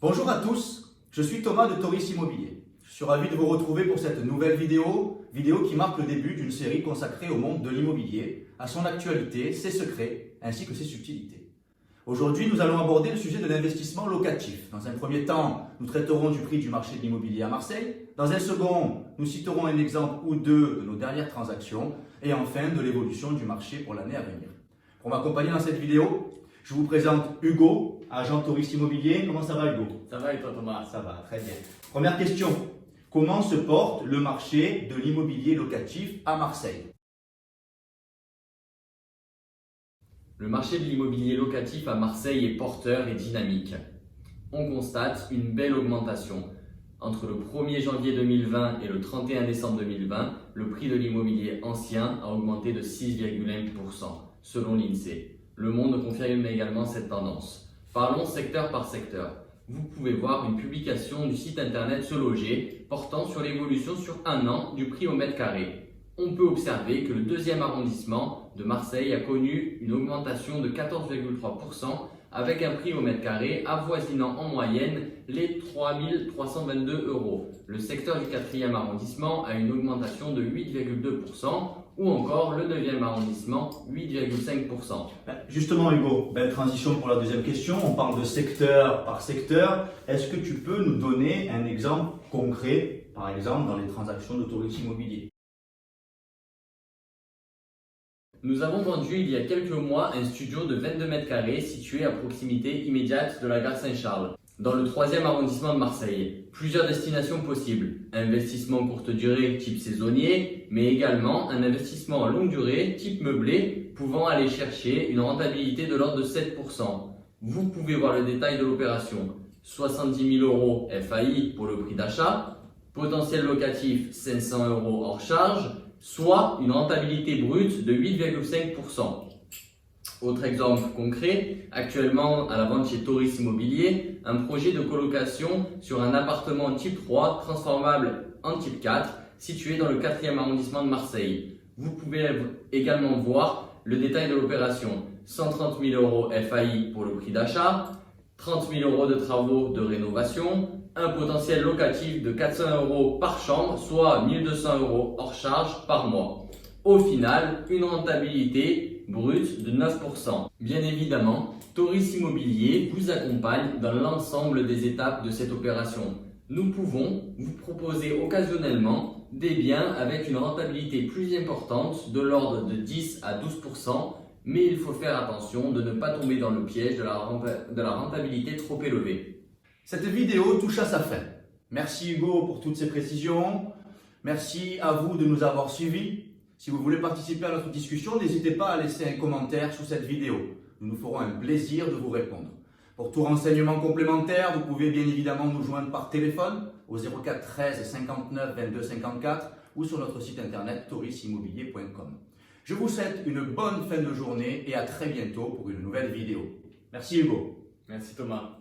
Bonjour à tous, je suis Thomas de Toris Immobilier. Je suis ravi de vous retrouver pour cette nouvelle vidéo qui marque le début d'une série consacrée au monde de l'immobilier, à son actualité, ses secrets ainsi que ses subtilités. Aujourd'hui, nous allons aborder le sujet de l'investissement locatif. Dans un premier temps, nous traiterons du prix du marché de l'immobilier à Marseille. Dans un second, nous citerons un exemple ou deux de nos dernières transactions. Et enfin, de l'évolution du marché pour l'année à venir. Pour m'accompagner dans cette vidéo, je vous présente Hugo, agent Toris Immobilier. Comment ça va, Hugo? Ça va et toi, Thomas? Ça va, très bien. Première question. Comment se porte le marché de l'immobilier locatif à Marseille? Le marché de l'immobilier locatif à Marseille est porteur et dynamique. On constate une belle augmentation. Entre le 1er janvier 2020 et le 31 décembre 2020, le prix de l'immobilier ancien a augmenté de 6,1% selon l'INSEE. Le Monde confirme également cette tendance. Parlons secteur par secteur. Vous pouvez voir une publication du site internet Se Loger portant sur l'évolution sur un an du prix au mètre carré. On peut observer que le 2e arrondissement de Marseille a connu une augmentation de 14,3% avec un prix au mètre carré avoisinant en moyenne les 3 322 €. Le secteur du 4e arrondissement a une augmentation de 8,2% ou encore le 9e arrondissement 8,5%. Justement, Hugo, belle transition pour la deuxième question. On parle de secteur par secteur. Est-ce que tu peux nous donner un exemple concret, par exemple dans les transactions de Toris Immobilier? Nous avons vendu il y a quelques mois un studio de 22 mètres carrés situé à proximité immédiate de la gare Saint-Charles, dans le 3e arrondissement de Marseille. Plusieurs destinations possibles. Investissement courte durée type saisonnier, mais également un investissement à longue durée type meublé, pouvant aller chercher une rentabilité de l'ordre de 7%. Vous pouvez voir le détail de l'opération. 70 000 € FAI pour le prix d'achat, potentiel locatif 500 € hors charge, soit une rentabilité brute de 8,5%. Autre exemple concret, actuellement à la vente chez Toris Immobilier, un projet de colocation sur un appartement type 3 transformable en type 4 situé dans le 4e arrondissement de Marseille. Vous pouvez également voir le détail de l'opération. 130 000 € FAI pour le prix d'achat, 30 000 € de travaux de rénovation, un potentiel locatif de 400 € par chambre, soit 1 200 € hors charge par mois. Au final, une rentabilité brute de 9%. Bien évidemment, Toris Immobilier vous accompagne dans l'ensemble des étapes de cette opération. Nous pouvons vous proposer occasionnellement des biens avec une rentabilité plus importante de l'ordre de 10 à 12%, mais il faut faire attention de ne pas tomber dans le piège de la rentabilité trop élevée. Cette vidéo touche à sa fin. Merci Hugo pour toutes ces précisions. Merci à vous de nous avoir suivis. Si vous voulez participer à notre discussion, n'hésitez pas à laisser un commentaire sous cette vidéo. Nous nous ferons un plaisir de vous répondre. Pour tout renseignement complémentaire, vous pouvez bien évidemment nous joindre par téléphone au 04 13 59 22 54 ou sur notre site internet torisimmobilier.com. Je vous souhaite une bonne fin de journée et à très bientôt pour une nouvelle vidéo. Merci Hugo. Merci Thomas.